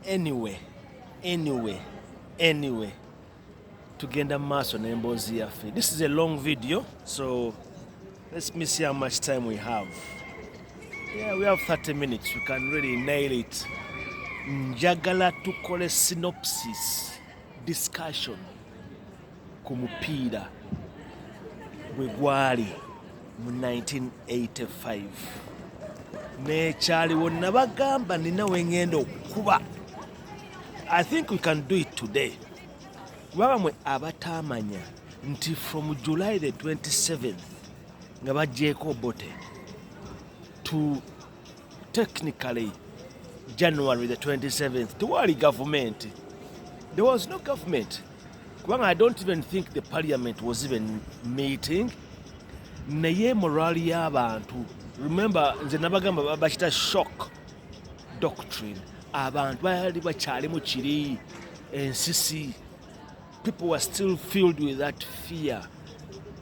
anyway tugenda maaso n'emboozi yaffe. This is a long video, so let me see how much time we have. Yeah, we have 30 minutes. We can really nail it. Njagala tukole synopsis discussion ku mupiira bwe gwali mu 1985 nekyaliwo nabagamba nina wengenda okukuba. I think we can do it today. Kuba mwe abatamanya nti from July the 27th nga bajjeeko bote to technically January the 27th tewali government. There was no government. Kubanga I don't even think the parliament was even meeting. Naye morali y'abantu, remember nze nabagamba bakita shock doctrine. Abantu bali bakyali mu kiri ensisi. People were still filled with that fear.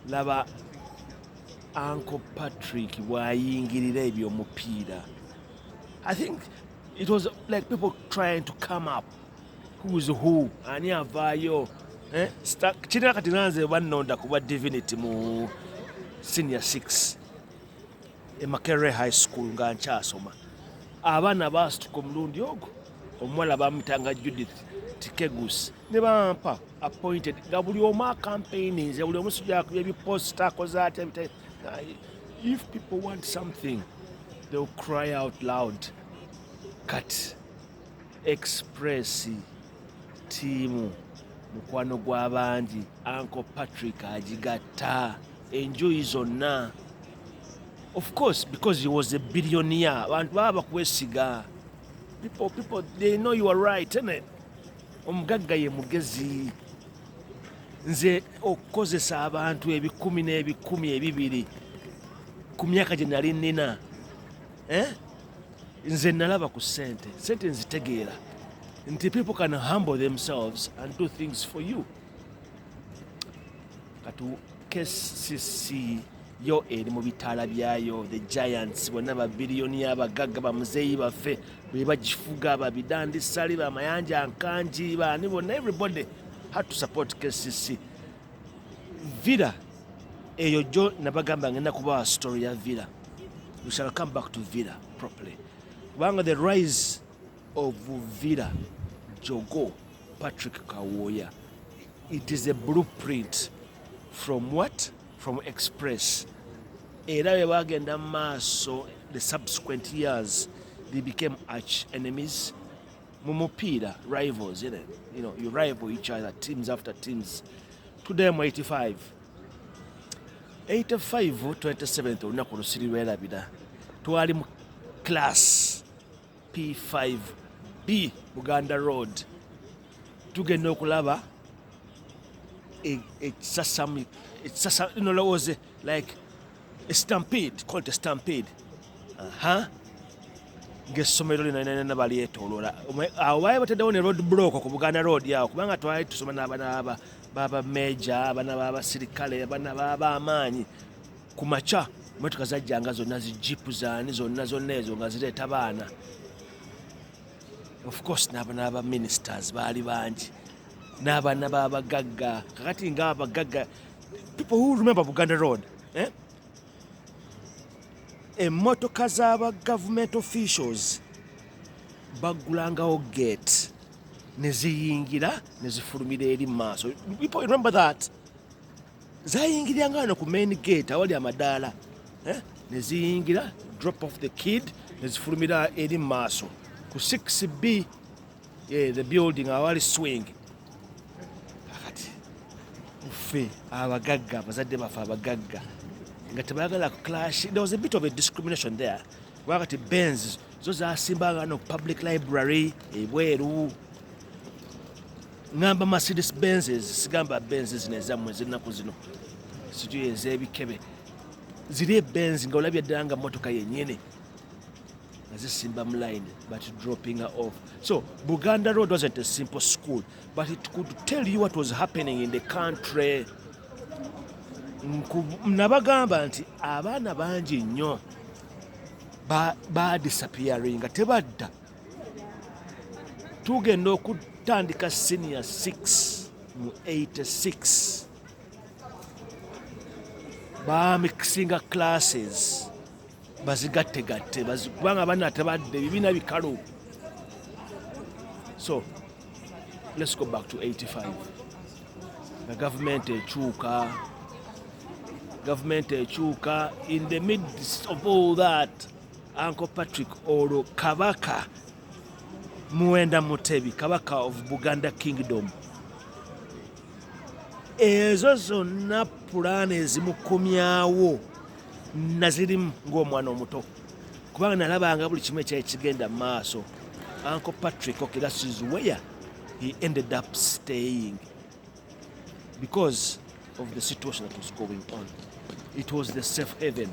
Laba Uncle Patrick bwayingirira ebyomupiira. I think it was like people trying to come up. Who's who? Ani avaayo. Kirina kati nanze bannonda kuba divinity mu senior 6 e Makerere High School nga nkyasoma. Abaana baasituka omulundi ogwo. Omuwala bamutanga Judith Tikegus. Ne bampa appointed. Nga buli omu campaigning, buli omu sujja akubye ebipost akoze ate. If people want something, they'll cry out loud. Cut. Express team mukwano gw'abangi Uncle Patrick agigatta enjoy zonna. Of course, because he was a billionaire. Abantu baba bakwesiga. People, they know you are right, isn't it? Omugagga ye mugezi. Nze okukozesa abantu ebikumi n'ebikumi ebibiri ku myaka gye nali nnina. Nze nalaba ku sente nzitegeera nti people can humble themselves and do things for you. Katu KCC yo eri mu bitaala byayo, the giants bonna babiliyoni abagagga bamuzeeyi baffe bwe bagifuga babidandisali bamayanja nkanji bani bonna, everybody had to support KCC. Villa eyo jo nabagamba ngenda kubawa story ya Villa. We shall come back to Villa properly. Kubanga the rise of Villa Jogo Patrick Kawoya, it is a blueprint from what? From Express. Era bwe bagenda maaso the subsequent years they became arch enemies. Mumupiira rivals, you know, you rival each other, teams after teams. Today I'm 85. 27th olunaku lusiri lwerabira twali mu class P5B Uganda Road tugenda okulaba ekisasami, you know, it was like a stampede, called a stampede. Ng'essomero lino balyetooloola awo baali bataddewo ne road block ku Buganda Road yawo kubanga twali tusoma n'abaana baba meja, abaana b'abasirikale, abaana b'amaanyi. Ku makya emmotoka zajjanga zonna zijipu zaani zonna ezo nga zireeta baana. Of course n'abaana ba ministers baali bangi n'abaana b'abagagga. Kakati ng'abagagga, people who remember Buganda Road, emmotoka z'aba government officials baggulangawo gate ne ziyingira ne zifulumira eri maaso. People remember that? Zayingiranga wano ku main gate awali amadaala, ne ziyingira, drop off the kid, ne zifulumira eri maaso ku 6B, the building awali swing. Kakati ffe abagagga, abazadde baffe abagagga nga tebaagala clash. There was a bit of a discrimination there. Wakati Benz zo zasimbanga no public library ebweru. Ngamba Mercedes Benzes, sigamba Benzes nezammwe zinaku zino sijui ez'ebikebe. Ziri Benz nga olabye ddala nga motoka yennyini nga zisimba mu line but dropping her off. So Buganda Road wasn't a simple school, but it could tell you what was happening in the country. Nabagamba nti abaana bangi nnyo ba disappearing nga tebadda. tugenda okutandika senior 6 mu 86 bamixinga classes bazigattegatte kubanga abaana tebadde ebibiina bikalu. So let's go back to 85. The government ekyuka. In the midst of all that, Uncle Patrick olwo Kabaka Muwenda Mutebi, Kabaka of Buganda Kingdom, ezo zonna pulaani ezimukomyawo nazirimu ng'omwana omuto kubanga nalabanga buli kimu ekyali kigenda mu maaso. Uncle Patrick, okay, that is where he ended up staying because of the situation that was going on. It was the safe haven.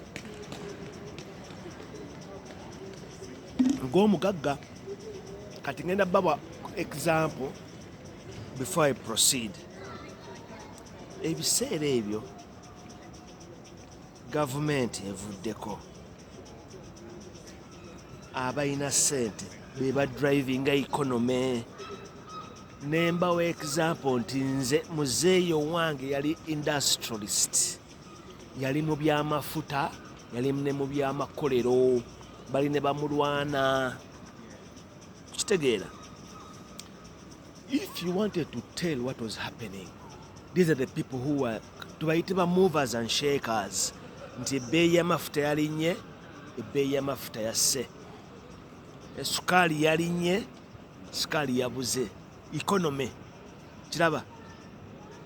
Ng'omugagga, kati ngenda baba example before I proceed. Ebiseera ebyo gavumenti evuddeko, abalina ssente be badrivinga economy. Nembawo example nti nze muzeeyo wange yali industrialist, yali mu byamafuta, yali ne mu byamakolero, bali ne bamulwana. Kitegeera, if you wanted to tell what was happening, these are the people who were tubayitibwa movers and shakers. Nti ebbeeyi y'amafuta yalinnye, ebbeeyi y'amafuta yasse, essukaali yalinnye, ssukaali yabuze, economy. Kiraba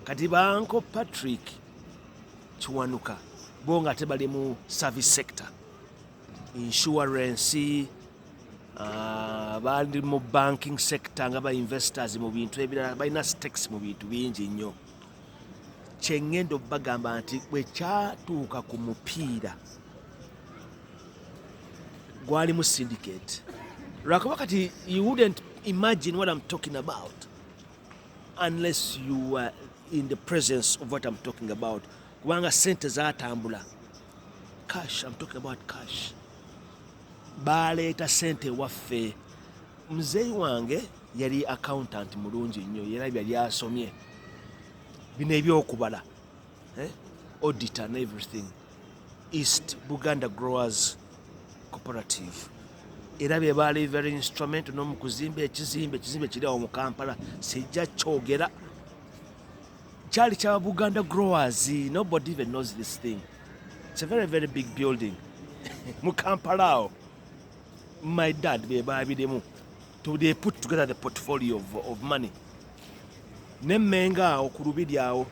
kati ba Uncle Patrick Kiwanuka bo nga tebali mu service sector, insurance, bali mu banking sector nga ba investors mu bintu ebirala, balina stakes mu bintu bingi nnyo. Kyengenda obbagamba nti bwe kyatuuka ku mupiira gwali mu syndicate. Lwakuba kati you wouldn't imagine what I'm talking about unless you were in the presence of what I'm talking about. Kubanga sente zaatambula. Cash, I'm talking about cash. Baleeta sente waffe. Muzeeyi wange yali accountant mulungi nnyo, era byali asomye bino ebyokubala, auditor and everything. East Buganda Growers Cooperative. Era bye baali very instrumental no mu kuzimba ekizimbe kiri awo mu Kampala, sijja kyogera. Kyali kya Buganda Growers. Nobody even knows this thing. It's a very, very big building. Mu Kampala awo. My dad be baabiremu. They put together the portfolio of money. Ne Menga awo ku lubiri awo,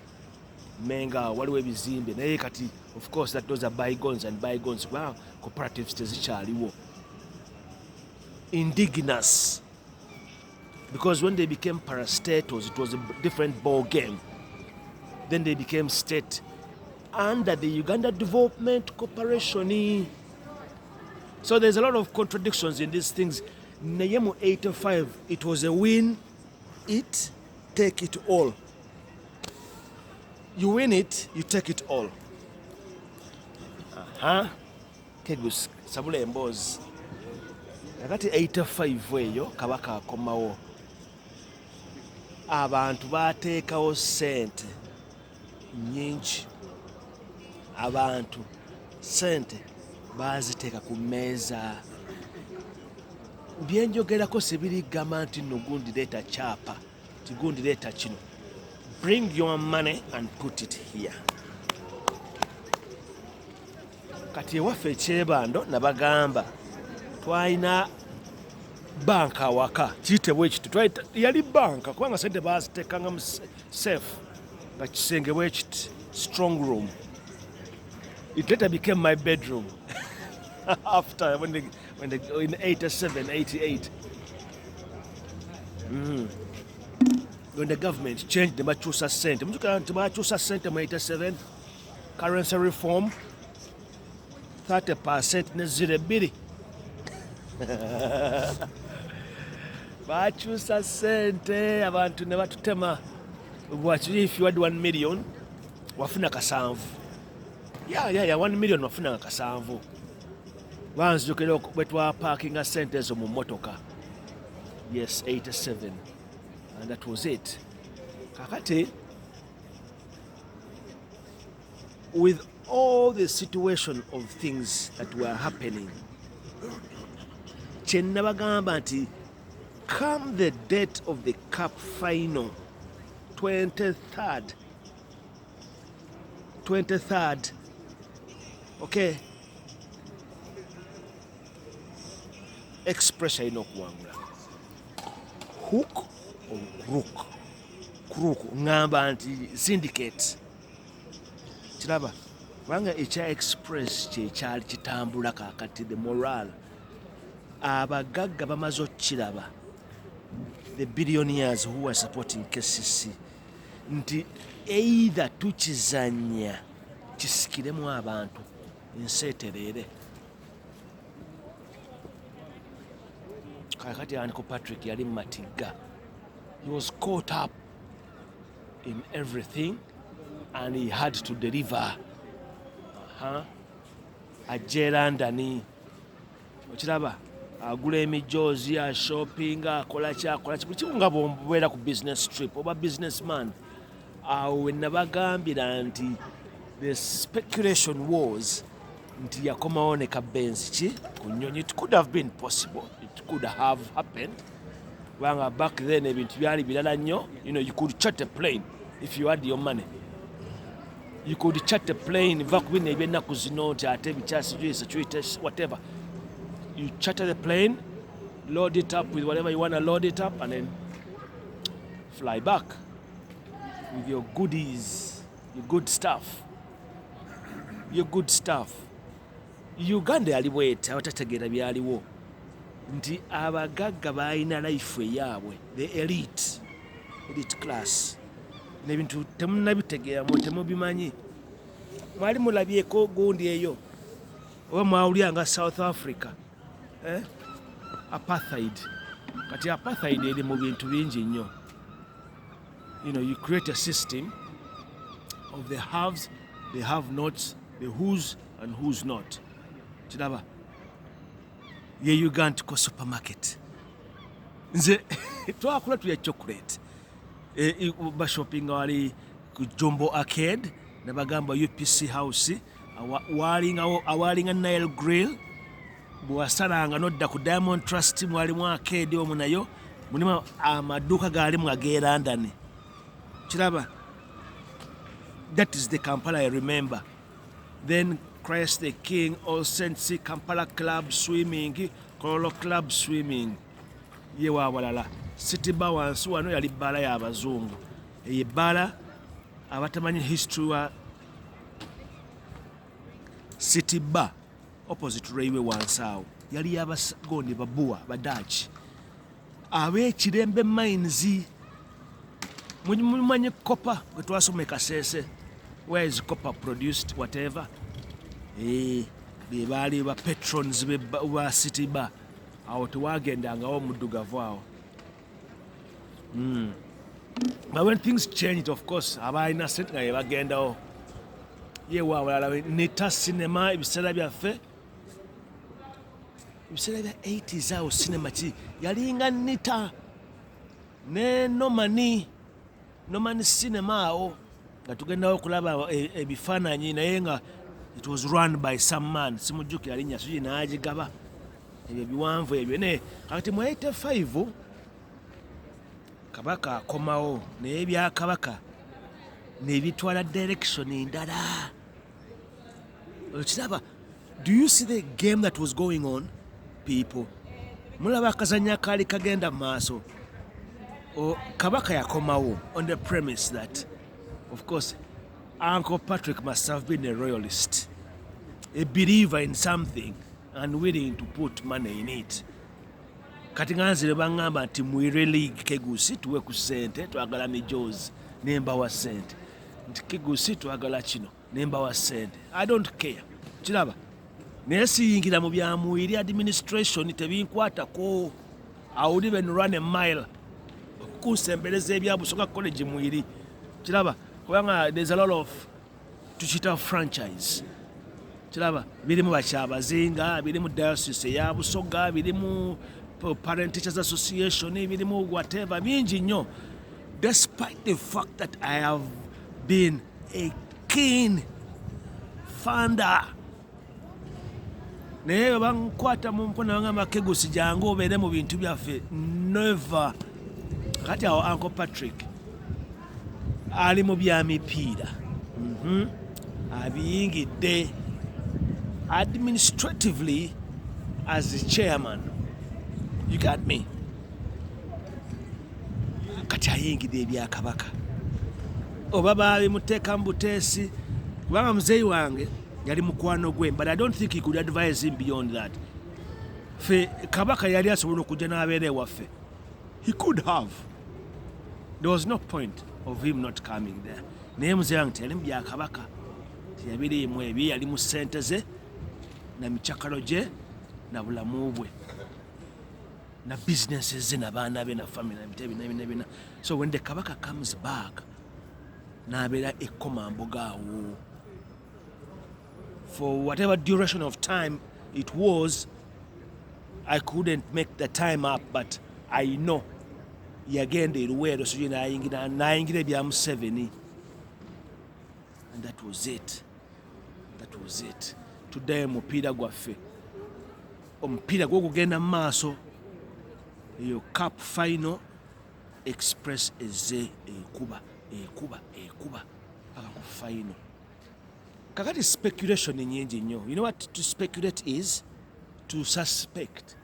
Menga awo waliwo ebizimbe naye kati of course that those are bygones and bygones. Wow, cooperatives tezikyaliwo. Indigenous, because when they became parastatals it was a different ball game. Then they became state under the Uganda Development Corporation. So there's a lot of contradictions in these things. Nayemu 85, it was a win it, take it all. You win it, you take it all. Kegus sabula embozi. Nakati 85 eyo Kabaka akomawo, abantu bateekawo ssente nyingi, abantu ssente baziteeka ku mmeeza. Byenjogerako sibirigamba nti nno gundi leeta kyapa, tigundi leeta kino. Bring your money and put it here. Kati ewaffe ekyebando nabagamba twalina banka awaka, kiyitibwa ekiti. Yali banka kubanga sente baziteekanga mu safe nga kisenge bwe kiti, strong room. It later became my bedroom after when in 87, 88. When the government changed the bakyusa sente. Mujuka nti bakyusa sente mu 87, currency reform, 30% ne 0.2. Bakyusa sente, abantu ne batutema. If you had 1 million, wafuna kasanvu. Yeah, 1 million wafuna kasanvu. Wanzijukira bwe twapakinga sente ezo mu mmotoka. Yes, 87. And that was it. Kakati, with all the situation of things that were happening, Chenabagamba nti come the date of the cup final, 23rd, okay, Express alina okuwangula. Hook or crook? Crook ngamba nti syndicate. Kiraba kubanga ekya Express kyekyali kitambula kakati, the moral abagagga bamaze okukiraba, the billionaires who were supporting KCC, nti either tukizanya kisikiremu abantu ensi etereere. Kakati Uncle Patrick yali matiga. He was caught up in everything and he had to deliver. Ajje London, okiraba agula emijoozi, ashoppinga, akola buli kimu nga bw'obeera ku business trip oba businessman. Awo we nabagambira nti the speculation was nti yakomawo ne kabenzi ki ku nnyonyi. It could have been possible, it could have happened. Kubanga back then ebintu byali birala nnyo. You know, you could charter a plane if you had your money. You could charter a plane, va ku bino eby'ennaku zino nti ate bikyasijui security whatever. You charter the plane, load it up with whatever you want to load it up, and then fly back with your goodies, your good stuff. Uganda yaliwo eti abatategeera byaliwo nti abagagga balina life eyaabwe, the elite class, n'ebintu temunnabitegeera temubimanyi. Mwali mulabyeko gundi eyo oba mwawulira nga South Africa, apartheid. Kati apartheid eri mu bintu bingi nnyo. You know, you create a system of the haves, the have-nots, the who's and who's not. Kiraba ye Uganda ko supermarket nze twakula tuya chocolate bashopping wali ku Jumbo Arcade ne bagamba UPC House awalinga Nile Grill bwasalanga nodda ku Diamond Trust mwalimu arcade omu nayo mulimu amaduuka gaalimu ag'e London. Kiraba, that is the Kampala I remember. Then Christ the King, All Saints, Kampala Club Swimming, Kololo Club Swimming. Ye wawalala. City Bar wansi wano yali bbala y'abazungu. Eyo ebbala abatamanyi history wa City Bar opposite railway wansi awo yali y'abagondi babuwa badachi. Ab'ekirembe mines mumanyi copper bwe twasoma e Kasese. Where is copper produced, whatever? Be baali ba patrons ba City Bar. Awo tewagendangawo muddugavu awo. But when things changed, of course, abalina sente nga yebagendawo. Ye wawalala Nita cinema ebiseera byaffe. Ebiseera bya 80s awo cinema ki yalinga Nita ne Nomani cinema awo. Nga tugendawo okulaba ebifaananyi naye nga it was run by some man. Simujjukira linnya suji n'agigaba. Ebyo biwanvu ebyo ne kati mu 85 Kabaka akomawo naye ebya Kabaka ne bitwala direction endala. Okiraba, do you see the game that was going on, people? Mulaba akazanya kaali kagenda mu maaso. Kabaka yakomawo on the premise that, of course, Uncle Patrick must have been a royalist, a believer in something and willing to put money in it. Kati nganzire bangamba nti muire league Kegusi tuwe ku sente twagala mijozi nemba wa sente. Nti Kegusi twagala kino nemba wa sente. I don't care. Kiraba. Naye siyingira mu bya muiri administration tebinkwatako. I would even run a mile kusembeleza ebyabusoka college muiri. Kiraba. Kubanga there's a lot of tuchita franchise. Kiraba, birimu bakyabazinga, birimu diocese ya Busoga, birimu Parent Teachers Association, ebirimu whatever, bingi nnyo. Despite the fact that I have been a keen funder. Naye bankwata mu mkono bangamba Kegusi jangu obeere mu bintu byaffe. Never. Kati awo Uncle Patrick ali mu bya mipiira. Abiyingidde administratively as the chairman. You got me? Kati ayingidde ebya Kabaka. Oba baabimuteeka mu buteesi kubanga muzeeyi wange yali mukwano gwe, but I don't think he could advise him beyond that. Fe Kabaka yali asobola okujja n'abeera ewaffe. He could have. There was no point of him not coming there. Naye muzeeyi wange teyali mu bya Kabaka. Teyabiriimu ebyo, yali mu ssente ze na mikyakalo gye na bulamu bwe na businesses ze n'abaana be na family na bina. So when the Kabaka comes back, n'abeera ekkoma mboga awo. For whatever duration of time it was, I couldn't make the time up, but I know yagenda eruweero sijui n'ayingira ebya Museveni, and that was it. Today mupiira gwaffe, omupiira gw'okugenda mu maaso, eyo cup final, Express ezze ekuba paka ku final. Kakati speculation nyingi nnyo. You know what to speculate is? To suspect.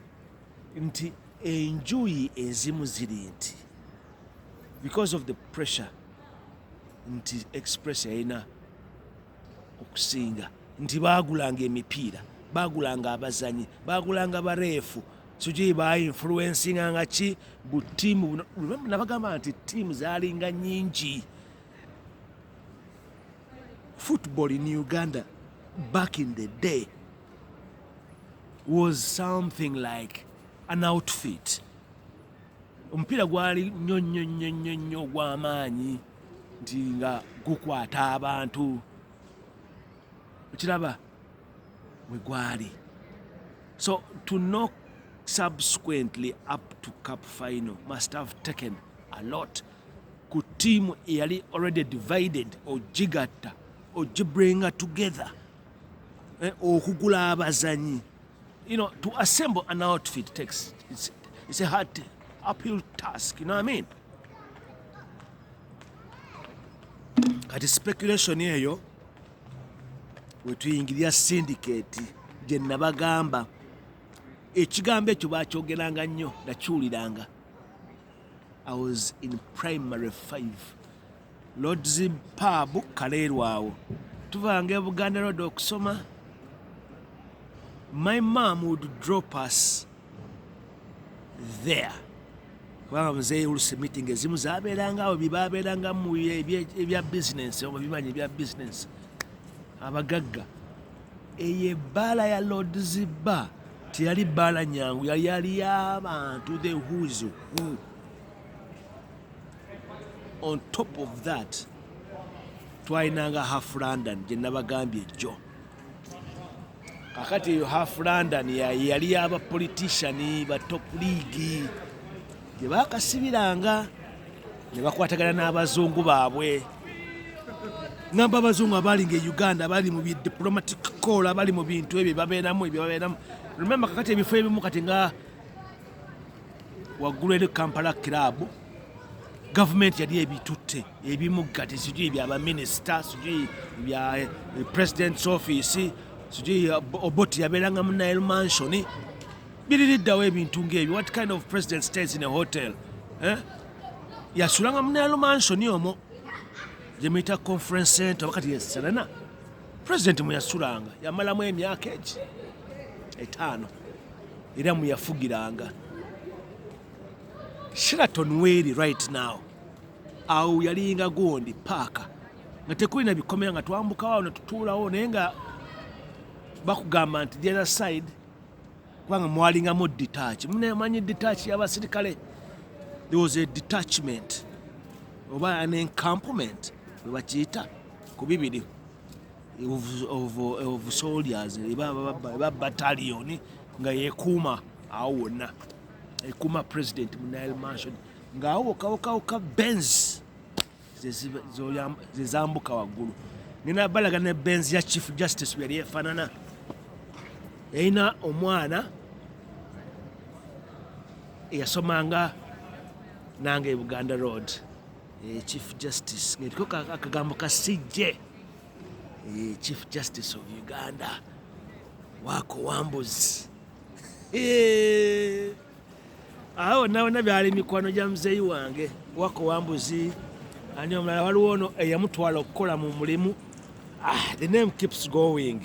Nti enjuyi ezimu ziri nti because of the pressure nti Express yalina okusinga, nti baagulanga emipiira, baagulanga abazanyi, baagulanga bareefu, sijui ba-influencinga nga ki bu tiimu. Nabagamba nti tiimu zaalinga nnyingi. Football in Uganda back in the day was something like an outfit. Omupiira gwali nnyo gw'amaanyi nti nga gukwata abantu. Okiraba we gwali. So to knock subsequently up to cup final must have taken a lot. Ku team eyali already divided ogigatta ogibringa together, okugula abazanyi. You know, to assemble an outfit takes, it's a hard uphill task, you know what I mean? Kati speculation eyo wetuyingirira syndicate gye nabagamba, ekigambo ekyo baakyogeranga nnyo nakiwuliranga. I was in primary 5. Lord's Pub Kaleerwa awo. Tuvanga Buganda Road okusoma. My mom would drop us there. Kubanga muzeeyi oluusi meeting ezimu zaabeeranga awo, bibaabeeranga mu ebya business, oba bimanyi ebya business. Abagagga. Eyo ebbaala ya Lord's Bar teyali bbaala nyangu, yali y'abantu, the who's who. On top of that, twalinanga half London gye nabagambye jjo. Kakati eyo half London yali y'aba politician ba top league gye baakasibiranga ne bakwatagana n'abazungu baabwe. Ngamba abazungu abalinga e Uganda bali mu bi diplomatic call, abali mu bintu ebyo babeeramu. Remember kakati ebifo ebimu kati nga waggulu eri Kampala Club, government yali ebitutte ebimu kati sijui byaba minister, sijui bya president's office, sijui Oboti yabeeranga mu Nile Mansion. Biririddawo ebintu ng'ebyo. What kind of president stays in a hotel? Yasulanga mu Nile Mansion omwo gye muyita conference center wakati Serena. President mwe yasulanga yamalamu emyaka egi 5 era mwe yafugiranga. Sheraton weri right now awo yalinga gondi paaka nga tekulina bikomera nga twambuka awo netutuulawo, naye nga bakugamba nti the other side kubanga mwalingamu detach. Munemanyi detach y'abasirikale? There was a detachment oba an encampment we bakiyita ku bibiri of soldiers eba battalion nga yekuuma awo wonna. ekuma president mu Nile Mansion ng'awo kawokawuka Benz zezambuka waggulu. Nina balaga ne Benz ya Chief Justice yali efaanana. Yalina omwana eyasomanga nange e Buganda Road, Chief Justice ng'eriko akagambo kasijje, Chief Justice of Uganda Wako Wambuzi. Awo nawona byali mikwano gya muzeeyi wange Wako Wambuzi. Ani omulala waliwo ono eyamutwala okukola mu mulimu. The name keeps going.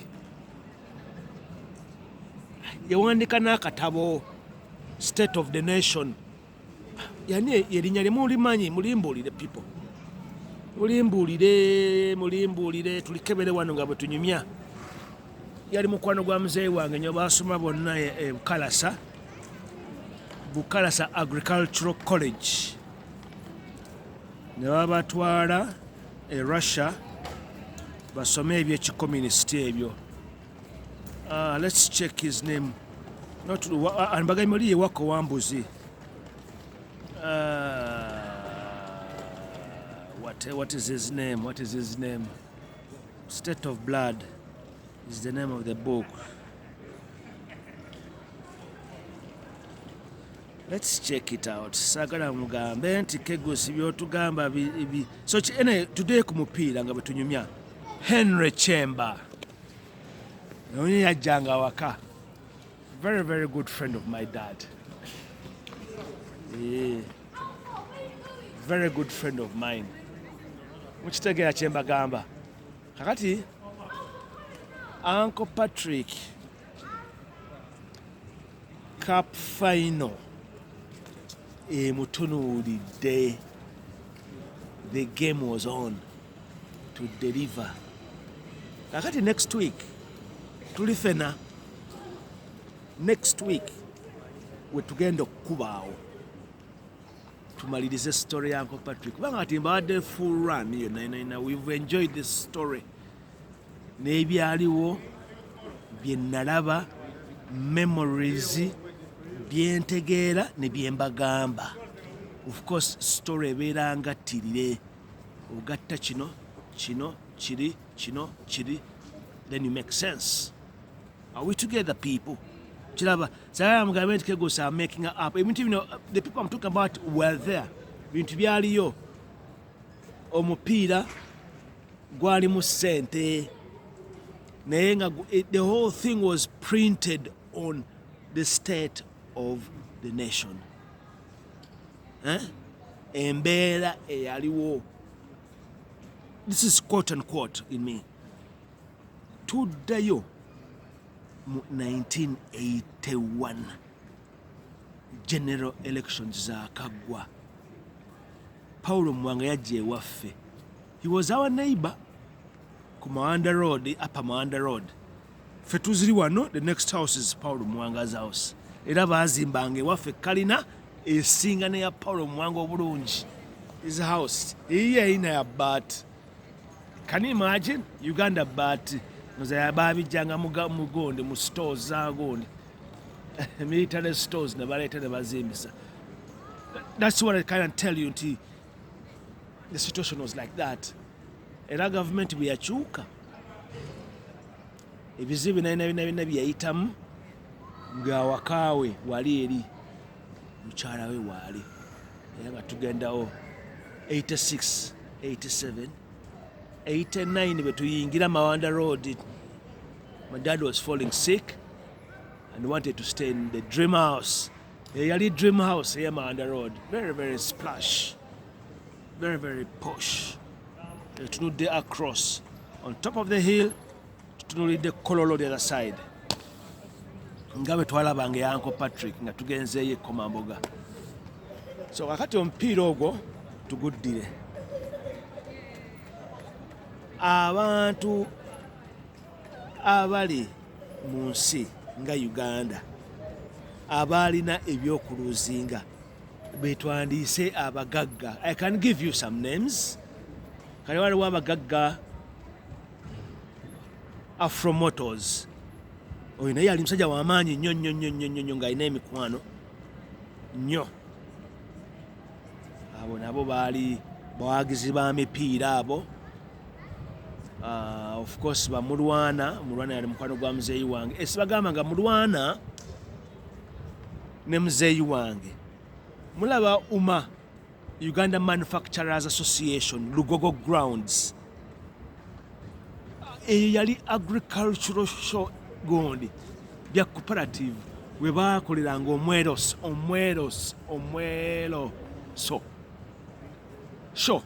Yawandika n'akatabo State of the Nation. Yani yerinnya lye mulimanyi, mulimbuulire people. Mulimbuulire tulikebere wano nga bwe tunyumya. Yali mukwano gwa muzeeyi wange nyo baasoma bonna Bukalasa Agricultural College. Ne babatwala e Russia basome ebyekikomunisiti ebyo. Let's check his name. Anbagambye oli ye Wako Wambuzi. What is his name? What is his name? State of Blood is the name of the book. Let's check it out. Sagala mugambe nti kegosi byotugamba so today ku mupiira nga betunyumya Henry Chemba. Onye yajjanga waka. Very, very good friend of my dad. Very good friend of mine. Mukitegera Chemba gamba. Kakati Uncle Patrick Cup final. Mutunuulidde. The game was on to deliver. Kakati next week tulifena. Next week we tugenda okukubaawo tumalirize story ya Uncle Patrick kubanga ati mbadde full run yonna. We've enjoyed this story n'ebyaliwo bye nalaba, memories bye ntegeera ne bye mbagamba. Of course story ebeera ngattirire ogatta kino kiri then you make sense. Are we together, people? Chilaba, I'm going to go start making up. The people I'm talking about were there. Bintu byaliyo. Omupiira gwali mu ssente. Naye nga the whole thing was printed on the state of the nation. Embeera eyaliwo. This is quote unquote in me. Tuddayo mu 1981 general elections zaakaggwa. Paulo Mwanga yajja ewaffe. He was our neighbor ku Mawanda Road, Upper Mawanda Road. Ffe tuziri wano, the next house is Paulo Mwanga's house. Era baazimbanga ewaffe kalina esinga neya Paulo Mwanga obulungi. His house iye ayina ya bbaati. Can you imagine? Uganda bbaati. Nozaya babijjanga mugonde mu stores zagonde. Military stores ne baleeta ne bazimbisa. That's what I can tell you. The situation was like that. Era government byakyuka. Ebizibu byonna byayitamu ng'awakaawe wali eri mukyala we waali. Era nga tugendawo 86, 87, 89 betuyingira Mawanda Road. My dad was falling sick and wanted to stay in the dream house. Yali dream house here Mawanda Road. Very, very splash. Very, very posh. Tunudde across. On top of the hill, tunulidde Kololo the other side. Nga bwe twalabanga ya Uncle Patrick nga tugenzeeyo Komamboga. So kakati omupiira ogwo tuguddire. Abantu abali mu nsi nga Uganda abalina ebyokuluzinga betwandiise abagagga. I can give you some names. Kale waliwo abagagga Afro Motors. Oyo naye ali musajja w'amaanyi nnyo ng'alina emikwano. nnyo. Abo nabo baali bawagizi ba mipiira abo. Of course bamulwana yali mukwano gwa muzeeyi wange. Sibagamba nga mulwana ne muzeeyi wange. Mulaba UMA, Uganda Manufacturers Association, Lugogo Grounds. Eyo yali agricultural show gondi bya cooperative we baakoleranga omweroso show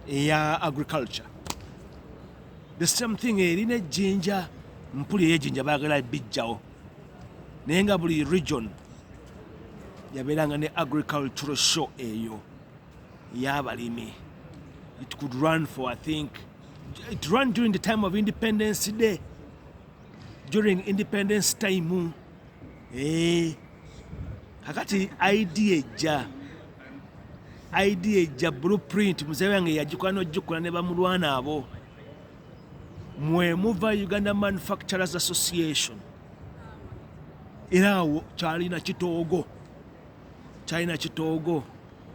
eya agriculture. The same thing erina ejjinja, mpuli ey'ejjinja baagala bijjawo, naye nga buli region yabeeranga ne agricultural show eyo y'abalimi. It could run for, I think, it ran during the time of Independence Day, during Independence time. Kakati idea ejja blueprint muzeeyi wange yagikola n'ojjukula ne bamulwana abo. Mwe muva Uganda Manufacturers Association, era awo kyalina kitoogo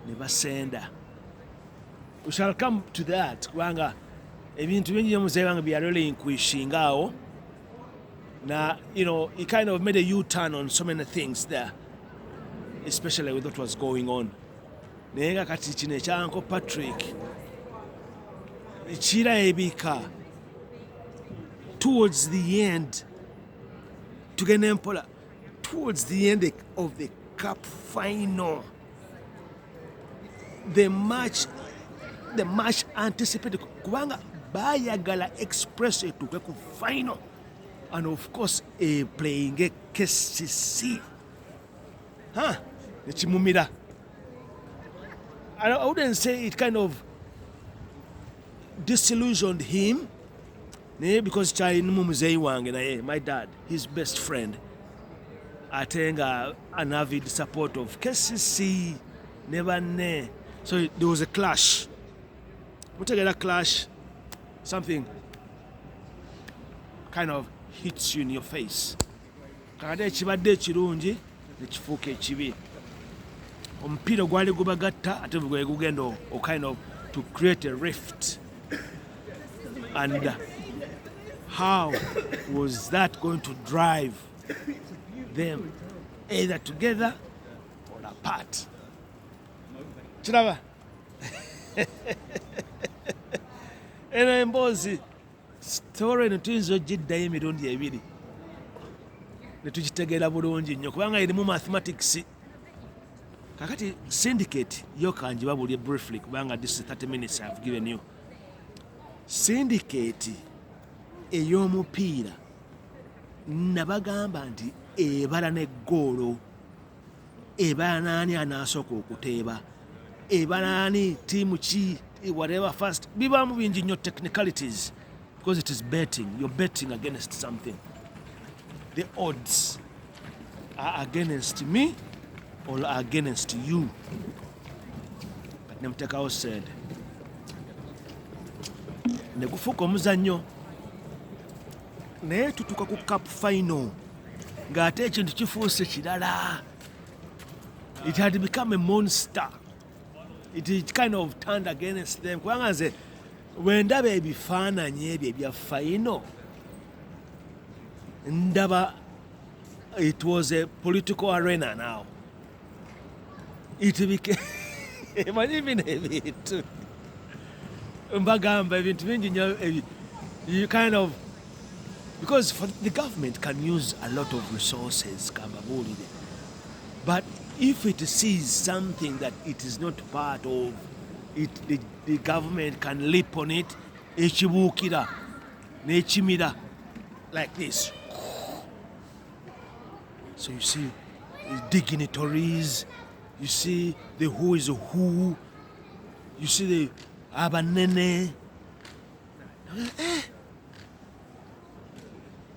ne basenda. We shall come to that kubanga ebintu bingi muzeeyi wange bya relinquishing awo. Now, you know, he kind of made a U-turn on so many things there, especially with what was going on. Naye nga kati kino ekya Uncle Patrick kirabika towards the end, tugenda empola, towards the end of the cup final, the match anticipated kubanga bayagala express etuuke ku final, and of course playing a KCC nekimumira. I wouldn't say it kind of disillusioned him, because kyalinimu muzeeyi wange naye, my dad, his best friend, ate nga an avid support of KCC ne banne. So there was a clash. Mutegeera clash, something kind of hits you in your face. Kakati ekibadde ekirungi nekifuuka ekibi. Omupiira gwali gubagatta ate gwe gugenda o kind of to create a rift. And how was that going to drive them either together or apart? Kiraba? Eno emboozi story eno tuyinza ogiddayo emirundi ebiri ne tugitegeera bulungi nnyo kubanga erimu mathematics. Kakati syndicate yo kanjibabulye briefly kubanga this is 30 minutes I have given you. Syndicate ey'omupiira nabagamba nti ebala n'eggoolo, ebala n'ani anaasooka okuteeba, ebala n'ani tiimu ki, whatever first. Bibaamu bingi nnyo technicalities because it is betting. You're betting against something. The odds are against me or against you. But Nemtekawo said, ne gufuuka omuzannyo naye tutuuka ku cup final ng'ate ekintu kifuuse kirala. It had become a monster. It kind of turned against them. Kubanga nze bwe ndaba ebifaananyi ebyo ebya final, ndaba it was a political arena now. It became manyi bino ebintu mbagamba ebintu bingi nnyo you kind of, because for the government can use a lot of resources kambabuulire, but if it sees something that it is not part of it, the government can leap on it, ekibuukira n'ekimira like this. So you see dignitaries, you see the who is who, you see the abanene.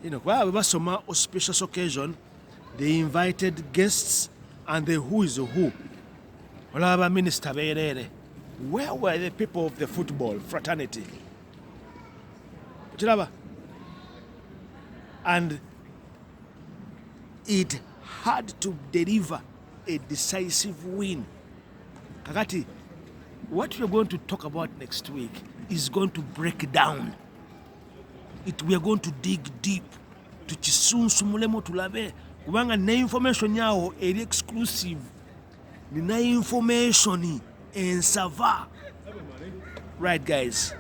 You know, while we were some auspicious occasion, they invited guests and the who is who. Olaba Minister Beirere. Where were the people of the football fraternity? And it had to deliver a decisive win. Kakati, what we're going to talk about next week is going to break down. We are going to dig deep. Tuchisunsumulemo tulabe. Kubanga na information yao eri exclusive. Nina information ensava. Right, guys.